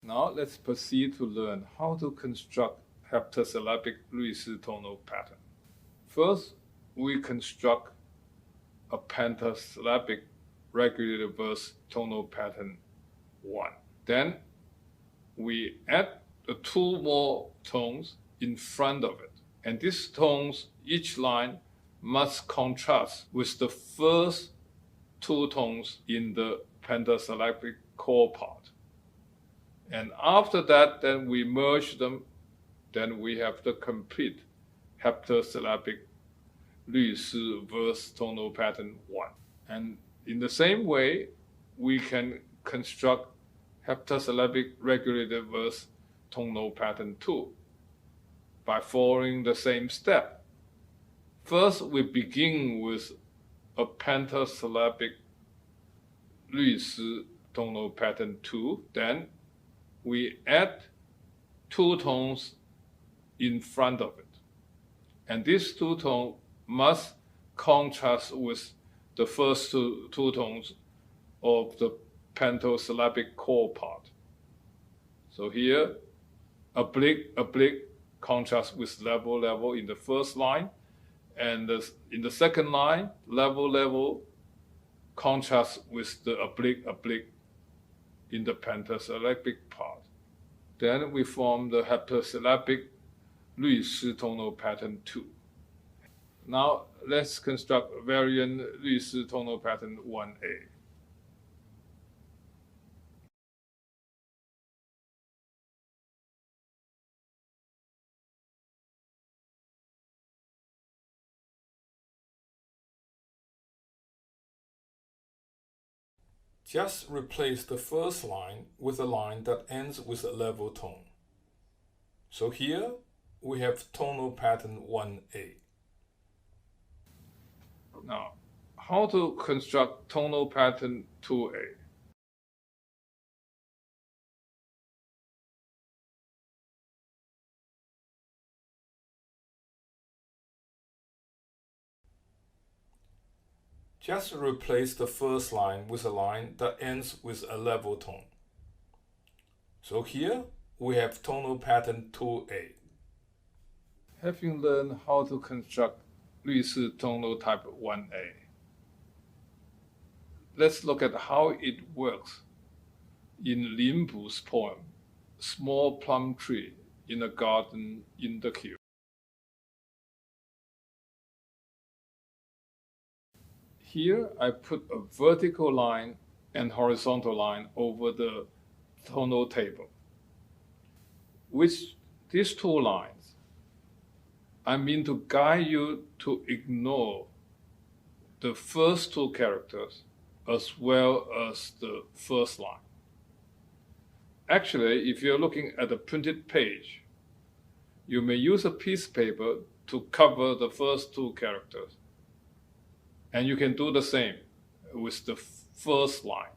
Now let's proceed to learn how to construct heptasyllabic 律诗 tonal pattern. First, we construct a pentasyllabic regulated verse tonal pattern 1. Then we add the 2 more tones in front of it. And these tones, each line must contrast with the first 2 tones in the pentasyllabic core part. And after that, then we merge them. Then we have the complete heptasyllabic 律诗 verse tonal pattern 1. And in the same way, we can construct heptasyllabic regulated verse tonal pattern 2 by following the same step. First, we begin with a pentasyllabic 律诗 tonal pattern 2. Then we add 2 tones in front of it. And these 2 tones must contrast with the first two tones of the pentasyllabic core part. So here, oblique, oblique contrasts with level, level in the first line. And in the second line, level, level contrasts with the oblique, oblique in the pentasyllabic part. Then we form the heptasyllabic 律诗 tonal pattern 2. Now let's construct variant 律诗 tonal pattern 1A. Just replace the first line with a line that ends with a level tone. So here we have tonal pattern 1A. Now, how to construct tonal pattern 2A? Just replace the first line with a line that ends with a level tone. So here we have tonal pattern 2A. Having learned how to construct 律诗 tonal type 1A, let's look at how it works in Lin Bu's poem, Small Plum Tree in a Garden in the Queue. Here I put a vertical line and horizontal line over the tonal table. With these 2 lines, I mean to guide you to ignore the first 2 characters as well as the first line. Actually, if you're looking at a printed page, you may use a piece of paper to cover the first 2 characters. And you can do the same with the first line.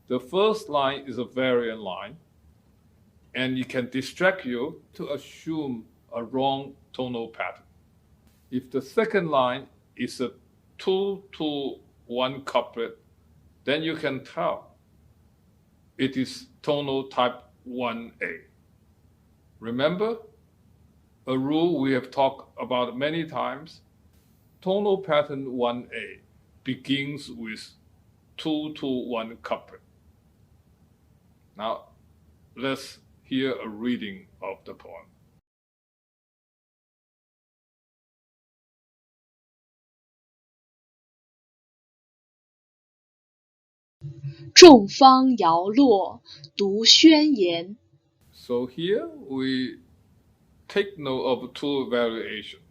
The first line is a variant line, and it can distract you to assume a wrong tonal pattern. If the second line is a 2-to-1 couplet, then you can tell it is tonal type 1A. Remember, a rule we have talked about many times. Tonal pattern 1A begins with 2-to-1 couplet. Now, let's hear a reading of the poem. 众芳摇落独宣言。 So here we take note of two variations.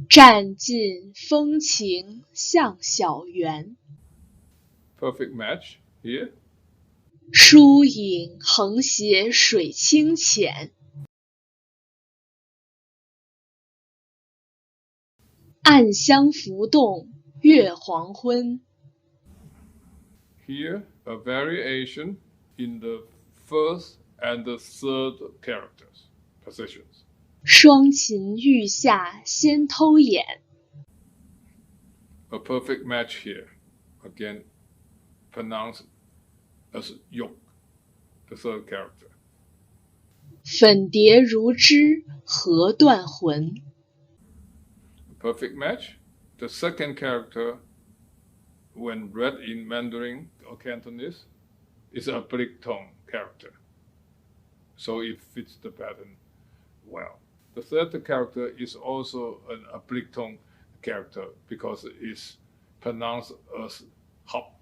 占尽风情向小园， Perfect match here. 疏影横斜水清浅， 暗香浮动月黄昏， Here, a variation in the first and the third characters, positions. 双琴玉下先偷眼， A perfect match here. Again, pronounced as yok, the third character. 粉蝶如织何断魂， A perfect match. The second character, when read in Mandarin or Cantonese, is a oblique tone character. So it fits the pattern well. The third character is also an oblique tone character because it is pronounced as hop,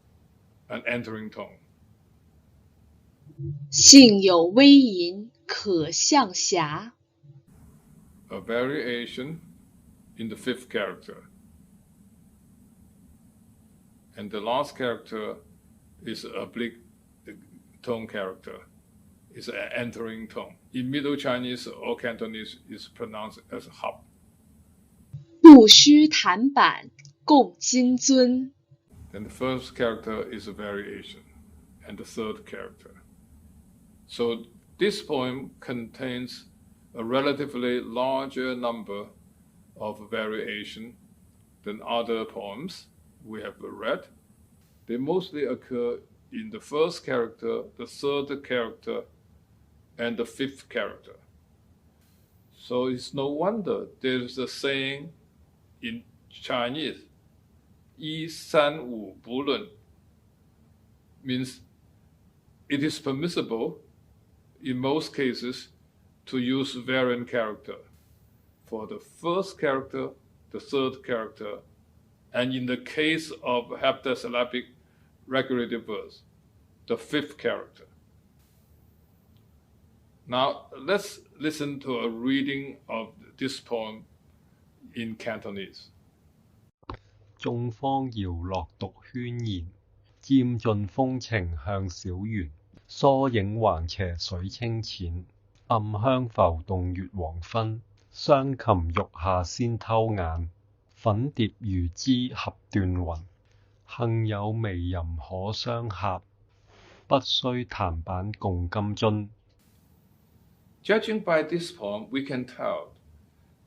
an entering tone. 幸有微吟可向霞， A variation in the fifth character. And the last character is an oblique tone character. It's an entering tone. In Middle Chinese or Cantonese, it's pronounced as hop. 不须弹板共金樽， Then the first character is a variation, and the third character. So this poem contains a relatively larger number of variation than other poems we have read. They mostly occur in the first character, the third character, and the fifth character. So it's no wonder there's a saying in Chinese, 一三五不论, means it is permissible in most cases to use variant character for the first character, the third character, and in the case of heptasyllabic regulative verse, the fifth character. Now let's listen to a reading of this poem in Cantonese. 眾芳搖落獨喧然，佔盡風情向小園。疏影橫斜水清淺，暗香浮動月黃昏。雙琴玉下先偷眼，粉蝶如織合斷雲。幸有微吟可相合，不須彈板共金樽。 Judging by this poem, we can tell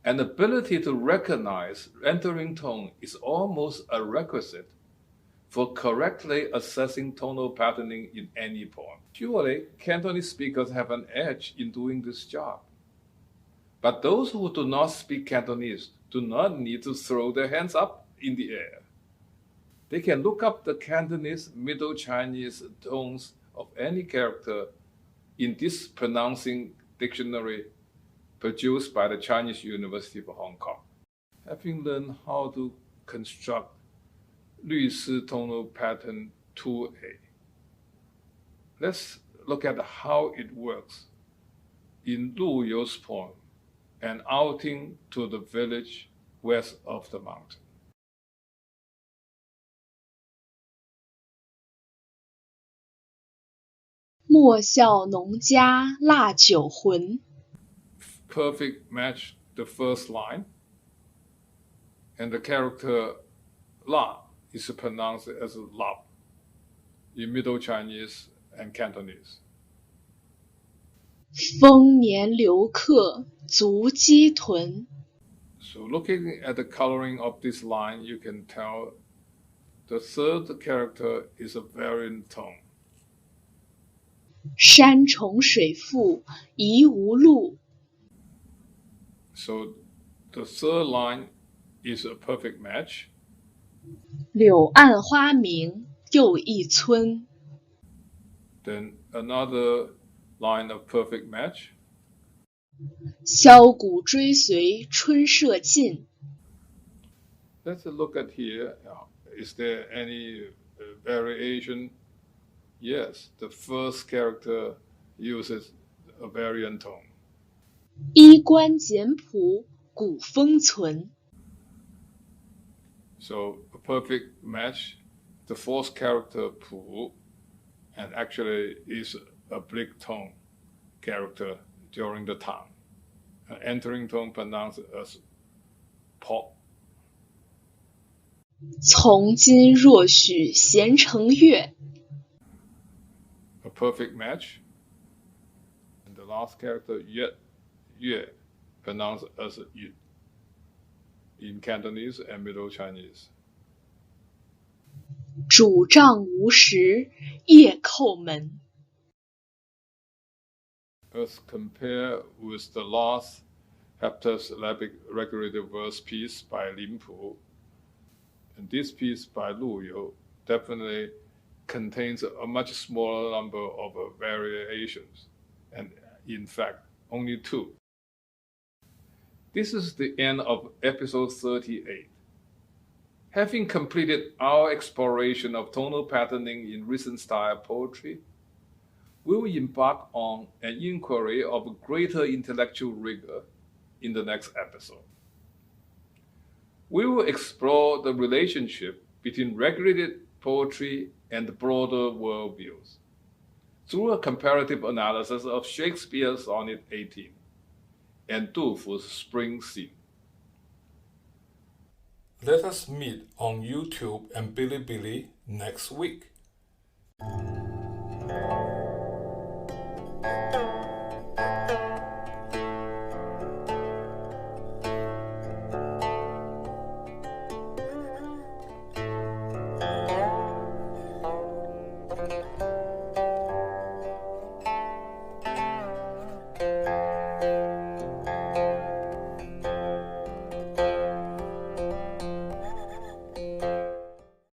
an ability to recognize entering tone is almost a requisite for correctly assessing tonal patterning in any poem. Surely, Cantonese speakers have an edge in doing this job. But those who do not speak Cantonese do not need to throw their hands up in the air. They can look up the Cantonese Middle Chinese tones of any character in this pronouncing dictionary produced by the Chinese University of Hong Kong. Having learned how to construct 律师 tonal pattern 2A, let's look at how it works in Lu You's poem, An Outing to the Village West of the Mountain. 莫笑农家腊酒浑， Perfect match the first line, and the character la is pronounced as lab in Middle Chinese and Cantonese. 丰年留客足鸡豚， So looking at the coloring of this line, you can tell the third character is a variant tone. 山重水复疑无路， So the third line is a perfect match. 柳暗花明又一村， Then another line of perfect match. 箫鼓追随春社近， Let's look at here. Is there any variation? Yes, the first character uses a variant tone. 衣冠简朴，古风存。 So a perfect match, the fourth character pu, and actually is a oblique tone character during the Tang. An entering tone pronounced as po. 从今若许闲乘月， A perfect match. And the last character yue, pronounced as yu in Cantonese and Middle Chinese. 主杖无时，夜叩门。 As compared with the last heptasyllabic regulative verse piece by Lin Pu, and this piece by Lu Yu definitely contains a much smaller number of variations, and in fact, only 2. This is the end of episode 38. Having completed our exploration of tonal patterning in recent style poetry, we will embark on an inquiry of greater intellectual rigor in the next episode. We will explore the relationship between regulated poetry and broader worldviews through a comparative analysis of Shakespeare's Sonnet 18 and Du Fu's Spring Scene. Let us meet on YouTube and Bilibili next week.